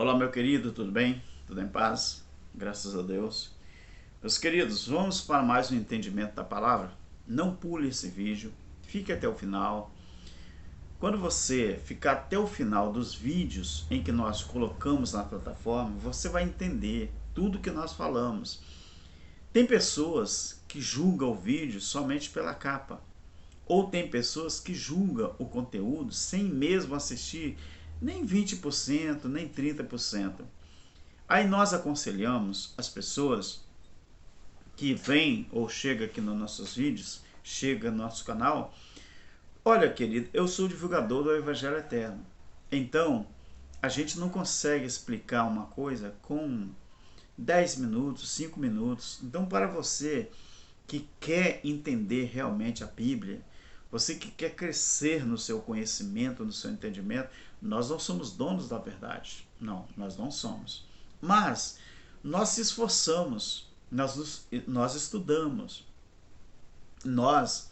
Olá, meu querido, tudo bem? Tudo em paz? Graças a Deus. Meus queridos, vamos para mais um entendimento da palavra? Não pule esse vídeo, fique até o final. Quando você ficar até o final dos vídeos em que nós colocamos na plataforma, você vai entender tudo que nós falamos. Tem pessoas que julgam o vídeo somente pela capa, ou tem pessoas que julgam o conteúdo sem mesmo assistir nem 20%, nem 30%. Aí nós aconselhamos as pessoas que vêm ou chegam aqui nos nossos vídeos, chega no nosso canal. Olha, querido, eu sou divulgador do Evangelho Eterno. Então, a gente não consegue explicar uma coisa com 10 minutos, 5 minutos. Então, para você que quer entender realmente a Bíblia, você que quer crescer no seu conhecimento, no seu entendimento, nós não somos donos da verdade. Não, nós não somos. Mas nós se esforçamos, nós estudamos, nós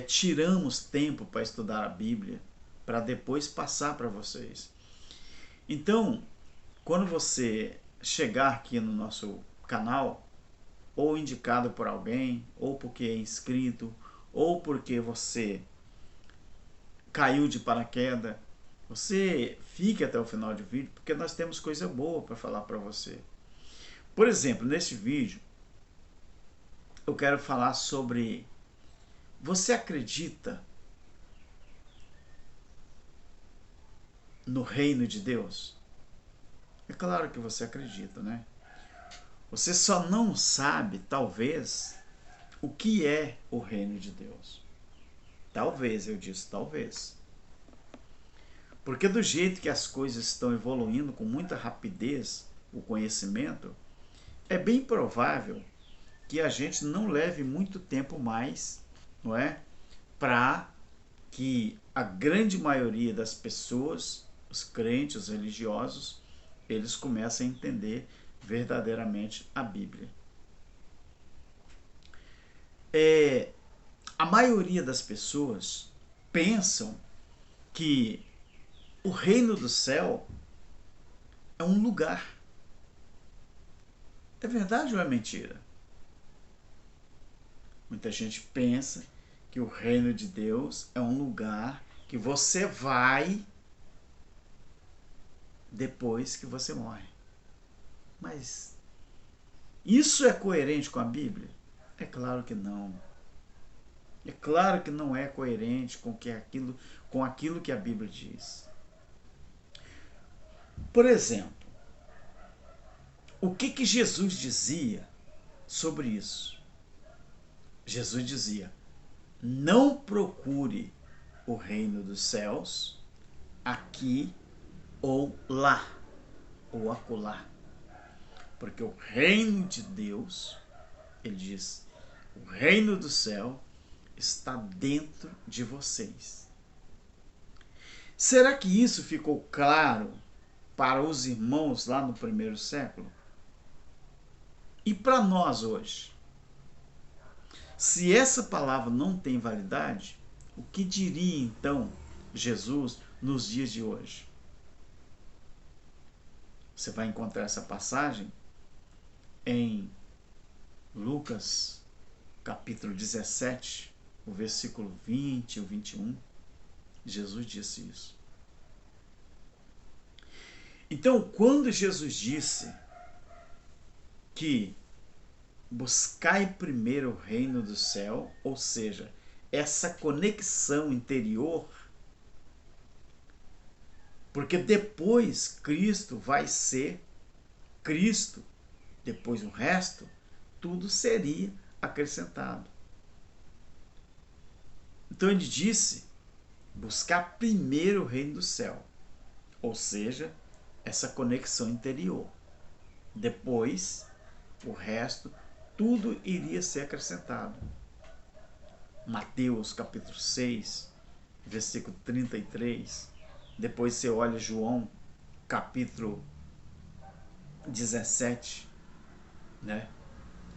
tiramos tempo para estudar a Bíblia, para depois passar para vocês. Então, quando você chegar aqui no nosso canal, ou indicado por alguém, ou porque é inscrito, ou porque você caiu de paraquedas, você fique até o final do vídeo, porque nós temos coisa boa para falar para você. Por exemplo, neste vídeo, eu quero falar sobre: você acredita no reino de Deus? É claro que você acredita, né? Você só não sabe, talvez, o que é o reino de Deus. Talvez, eu disse talvez. Porque do jeito que as coisas estão evoluindo com muita rapidez, o conhecimento, é bem provável que a gente não leve muito tempo mais, não é? Para que a grande maioria das pessoas, os crentes, os religiosos, eles comecem a entender verdadeiramente a Bíblia. A maioria das pessoas pensam que o reino do céu é um lugar. É verdade ou é mentira? Muita gente pensa que o reino de Deus é um lugar que você vai depois que você morre. Mas isso é coerente com a Bíblia? É claro que não. É claro que não é coerente com aquilo que a Bíblia diz. Por exemplo, o que Jesus dizia sobre isso? Jesus dizia: não procure o reino dos céus aqui ou lá, ou acolá. Porque o reino de Deus, ele diz, o reino do céu está dentro de vocês. Será que isso ficou claro para os irmãos lá no primeiro século? E para nós hoje? Se essa palavra não tem validade, o que diria então Jesus nos dias de hoje? Você vai encontrar essa passagem em Lucas, capítulo 17, o versículo 20 e o 21. Jesus disse isso. Então, quando Jesus disse que buscai primeiro o reino do céu, ou seja, essa conexão interior, porque depois Cristo vai ser Cristo, depois o resto, tudo seria acrescentado. Então ele disse: buscar primeiro o reino do céu, ou seja, essa conexão interior. Depois, o resto, tudo iria ser acrescentado. Mateus capítulo 6, versículo 33. Depois você olha João capítulo 17, né?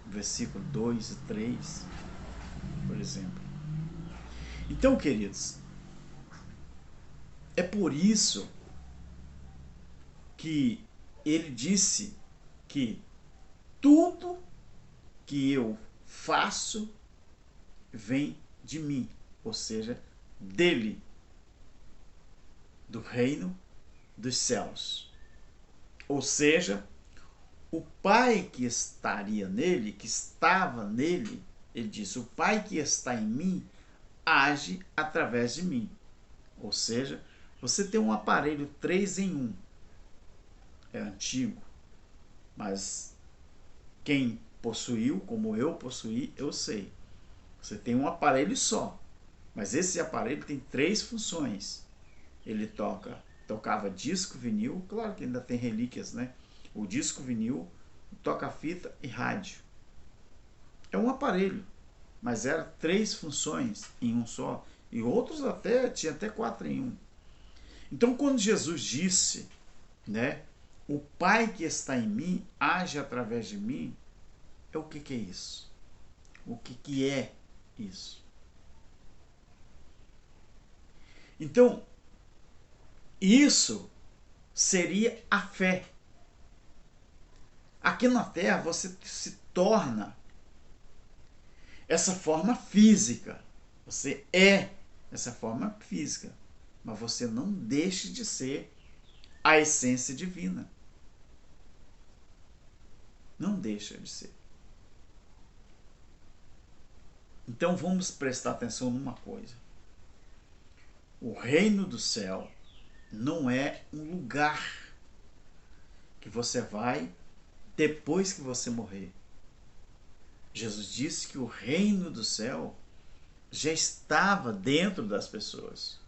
Versículo 2 e 3, por exemplo. Então, queridos, é por isso que ele disse que tudo que eu faço vem de mim, ou seja, dele, do reino dos céus. Ou seja, o Pai que estaria nele, que estava nele, ele disse, o Pai que está em mim age através de mim. Ou seja, você tem um aparelho 3 em 1. É antigo, mas quem possuiu, como eu possuí, eu sei. Você tem um aparelho só, mas esse aparelho tem 3 funções. Ele tocava disco, vinil, claro que ainda tem relíquias, né? O disco, vinil, toca-fita e rádio. É um aparelho, mas era 3 funções em um só. E outros tinha até 4 em 1. Então, quando Jesus disse, né, o Pai que está em mim age através de mim, o que é isso? O que é isso? Então, isso seria a fé. Aqui na Terra você se torna essa forma física. Você é essa forma física, mas você não deixe de ser a essência divina. Não deixa de ser. Então vamos prestar atenção numa coisa. O reino do céu não é um lugar que você vai depois que você morrer. Jesus disse que o reino do céu já estava dentro das pessoas.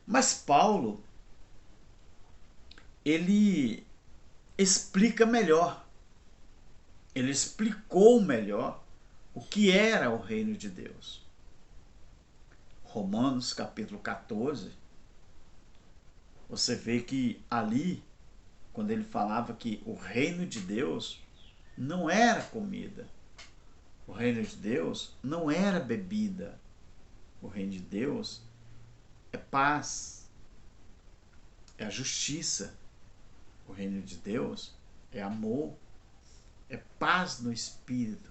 Mas Paulo, ele explica melhor. Ele explicou melhor o que era o reino de Deus. Romanos capítulo 14, você vê que ali, quando ele falava que o reino de Deus não era comida, o reino de Deus não era bebida, o reino de Deus é paz, é a justiça, o reino de Deus é amor, é paz no espírito.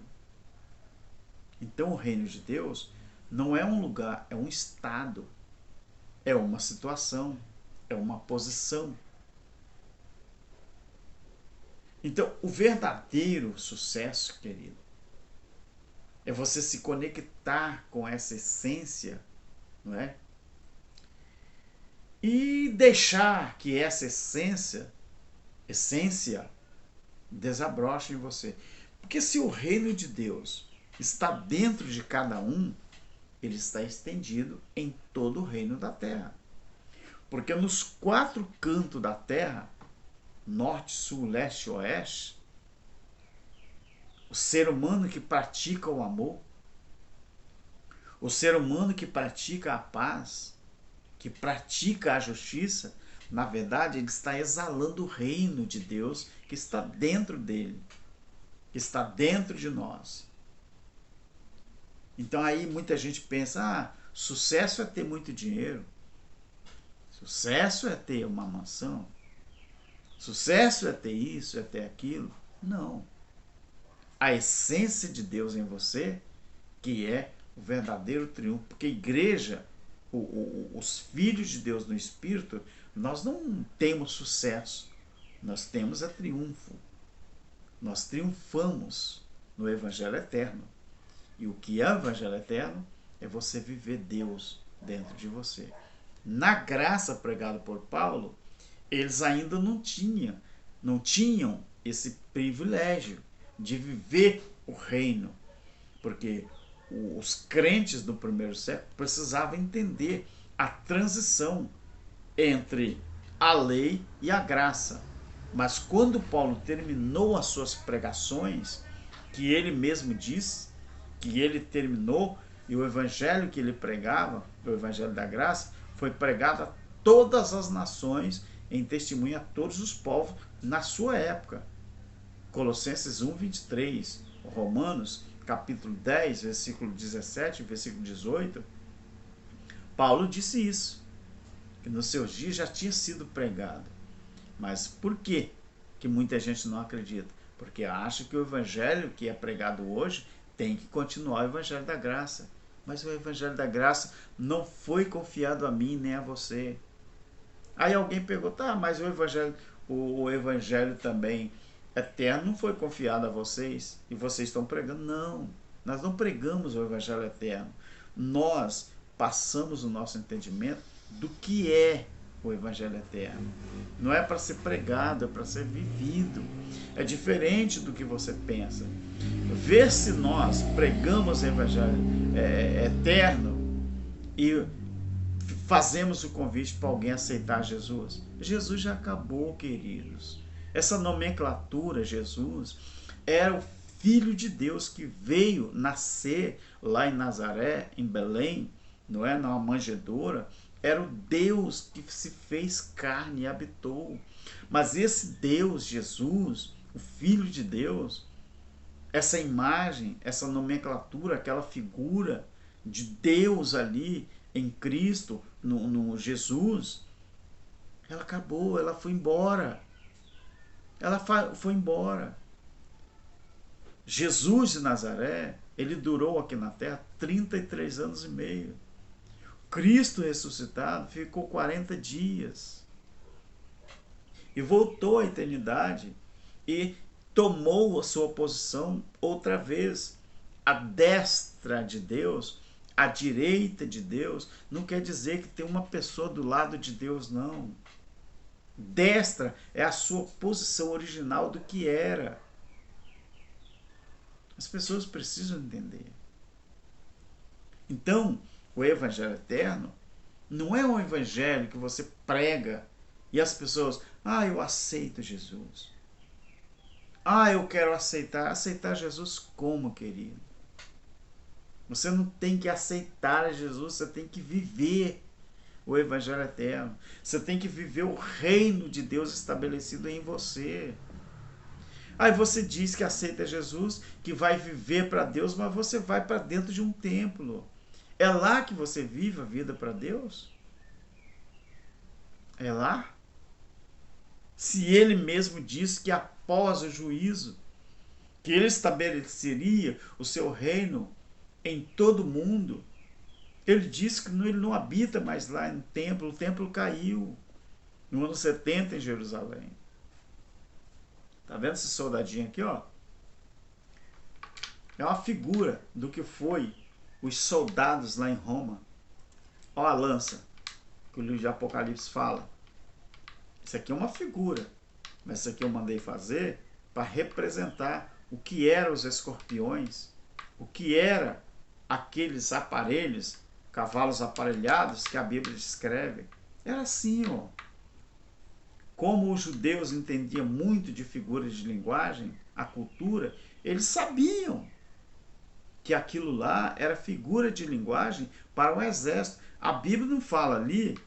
Então o reino de Deus não é um lugar, é um estado, é uma situação, é uma posição. Então o verdadeiro sucesso, querido, é você se conectar com essa essência, não é? E deixar que essa essência desabroche em você. Porque se o reino de Deus está dentro de cada um, ele está estendido em todo o reino da terra. Porque nos 4 cantos da terra, norte, sul, leste e oeste, o ser humano que pratica o amor, o ser humano que pratica a paz, que pratica a justiça, na verdade ele está exalando o reino de Deus que está dentro dele, que está dentro de nós. Então aí muita gente pensa, sucesso é ter muito dinheiro, sucesso é ter uma mansão, sucesso é ter isso, é ter aquilo. Não. A essência de Deus em você, que é o verdadeiro triunfo. Porque a igreja, os filhos de Deus no Espírito, nós não temos sucesso, nós temos triunfo. Nós triunfamos no Evangelho Eterno. E o que é o Evangelho Eterno é você viver Deus dentro de você. Na graça pregada por Paulo, eles ainda não tinham esse privilégio de viver o reino, porque os crentes do primeiro século precisavam entender a transição entre a lei e a graça. Mas quando Paulo terminou as suas pregações, que ele mesmo disse que ele terminou, e o evangelho que ele pregava, o evangelho da graça, foi pregado a todas as nações, em testemunho a todos os povos na sua época. Colossenses 1, 23, Romanos capítulo 10, versículo 17, versículo 18, Paulo disse isso, que nos seus dias já tinha sido pregado. Mas por que que muita gente não acredita? Porque acha que o evangelho que é pregado hoje tem que continuar o evangelho da graça. Mas o evangelho da graça não foi confiado a mim nem a você. Aí alguém pergunta, mas o evangelho também eterno não foi confiado a vocês e vocês estão pregando? Não, nós não pregamos o evangelho eterno. Nós passamos o nosso entendimento do que é o evangelho eterno. Não é para ser pregado, é para ser vivido. É diferente do que você pensa. Ver se nós pregamos o evangelho eterno e fazemos o convite para alguém aceitar Jesus. Jesus já acabou, queridos. Essa nomenclatura, Jesus, era o Filho de Deus que veio nascer lá em Nazaré, em Belém, não é? Na manjedoura. Era o Deus que se fez carne e habitou. Mas esse Deus, Jesus, o Filho de Deus, essa imagem, essa nomenclatura, aquela figura de Deus ali em Cristo, no Jesus, ela acabou, ela foi embora. Ela foi embora. Jesus de Nazaré, ele durou aqui na terra 33 anos e meio. Cristo ressuscitado ficou 40 dias. E voltou à eternidade e tomou a sua posição outra vez. A destra de Deus, a direita de Deus, não quer dizer que tem uma pessoa do lado de Deus, não. Destra é a sua posição original do que era. As pessoas precisam entender. Então, o evangelho eterno não é um evangelho que você prega e as pessoas, eu aceito Jesus. Eu quero aceitar. Aceitar Jesus como, querido? Você não tem que aceitar Jesus, você tem que viver o evangelho eterno. Você tem que viver o reino de Deus estabelecido em você. Aí você diz que aceita Jesus, que vai viver para Deus, mas você vai para dentro de um templo. É lá que você vive a vida para Deus? É lá? Se ele mesmo diz que após o juízo, que ele estabeleceria o seu reino em todo o mundo, ele disse que ele não habita mais lá no templo, o templo caiu no ano 70 em Jerusalém. Tá vendo esse soldadinho aqui, ó? É uma figura do que foi os soldados lá em Roma. Ó a lança que o livro de Apocalipse fala. Isso aqui é uma figura, mas isso aqui eu mandei fazer para representar o que eram os escorpiões, o que era aqueles aparelhos, cavalos aparelhados que a Bíblia descreve. Era assim, ó. Como os judeus entendiam muito de figuras de linguagem, a cultura, eles sabiam que aquilo lá era figura de linguagem para o exército. A Bíblia não fala ali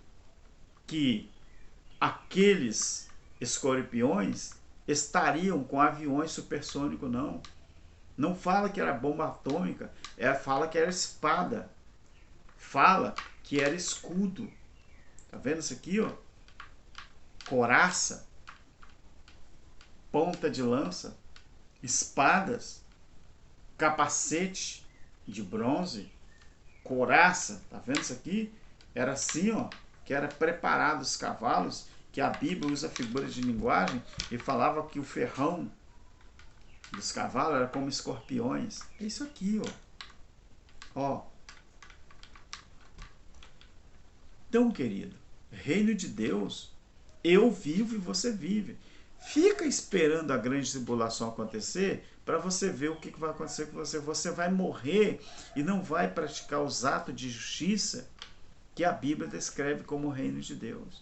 que aqueles escorpiões estariam com aviões supersônicos, não. Não fala que era bomba atômica, fala que era espada. Fala que era escudo. Tá vendo isso aqui, ó? Coraça, ponta de lança, espadas, capacete de bronze, coraça, tá vendo isso aqui? Era assim, ó, que era preparado os cavalos, que a Bíblia usa figuras de linguagem e falava que o ferrão dos cavalos era como escorpiões. É isso aqui, ó. Então, querido, reino de Deus, eu vivo e você vive. Fica esperando a grande tribulação acontecer para você ver o que vai acontecer com você. Você vai morrer e não vai praticar os atos de justiça que a Bíblia descreve como o reino de Deus.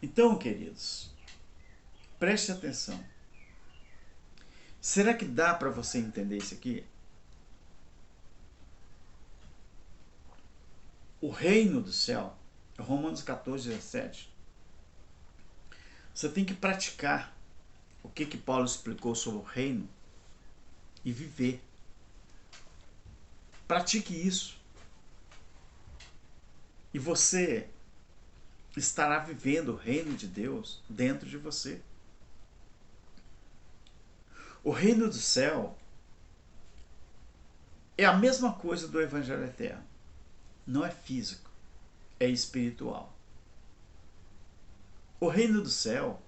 Então, queridos, preste atenção. Será que dá para você entender isso aqui? O reino do céu, Romanos 14, 17. Você tem que praticar o que Paulo explicou sobre o reino e viver. Pratique isso. E você estará vivendo o reino de Deus dentro de você. O reino do céu é a mesma coisa do Evangelho Eterno. Não é físico, é espiritual. O reino do céu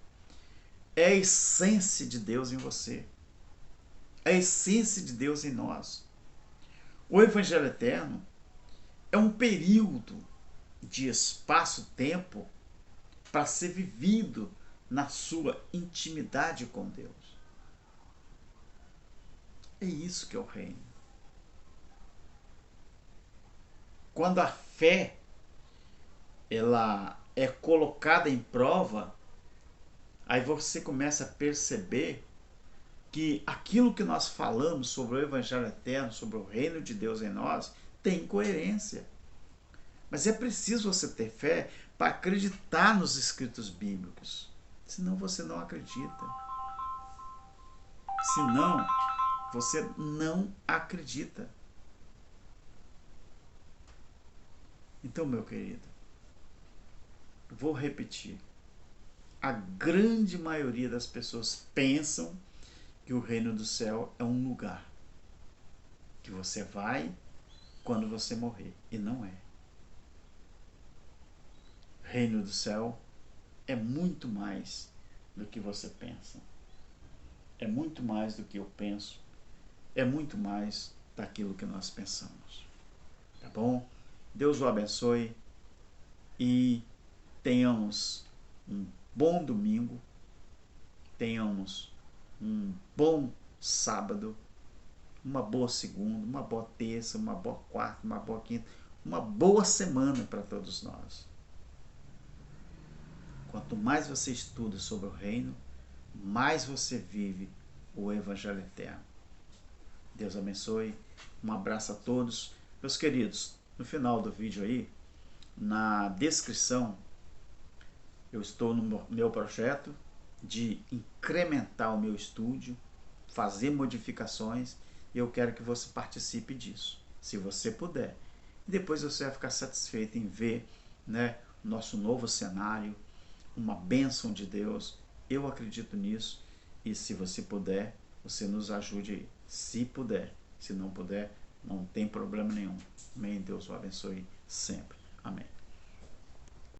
é a essência de Deus em você. É a essência de Deus em nós. O Evangelho Eterno é um período de espaço-tempo para ser vivido na sua intimidade com Deus. É isso que é o reino. Quando a fé ela é colocada em prova, aí você começa a perceber que aquilo que nós falamos sobre o Evangelho Eterno, sobre o reino de Deus em nós, tem coerência. Mas é preciso você ter fé para acreditar nos escritos bíblicos. Senão você não acredita. Senão você não acredita. Então, meu querido, vou repetir. A grande maioria das pessoas pensam que o reino do céu é um lugar que você vai quando você morrer. E não é. O reino do céu é muito mais do que você pensa. É muito mais do que eu penso. É muito mais daquilo que nós pensamos. Tá bom? Deus o abençoe e tenhamos um bom domingo, tenhamos um bom sábado, uma boa segunda, uma boa terça, uma boa quarta, uma boa quinta, uma boa semana para todos nós. Quanto mais você estuda sobre o reino, mais você vive o Evangelho Eterno. Deus abençoe, um abraço a todos. Meus queridos, no final do vídeo aí, na descrição, eu estou no meu projeto de incrementar o meu estúdio, fazer modificações, e eu quero que você participe disso, se você puder. E depois você vai ficar satisfeito em ver, né, nosso novo cenário, uma bênção de Deus. Eu acredito nisso, e se você puder, você nos ajude aí. Se puder. Se não puder, não tem problema nenhum. Amém? Deus o abençoe sempre. Amém.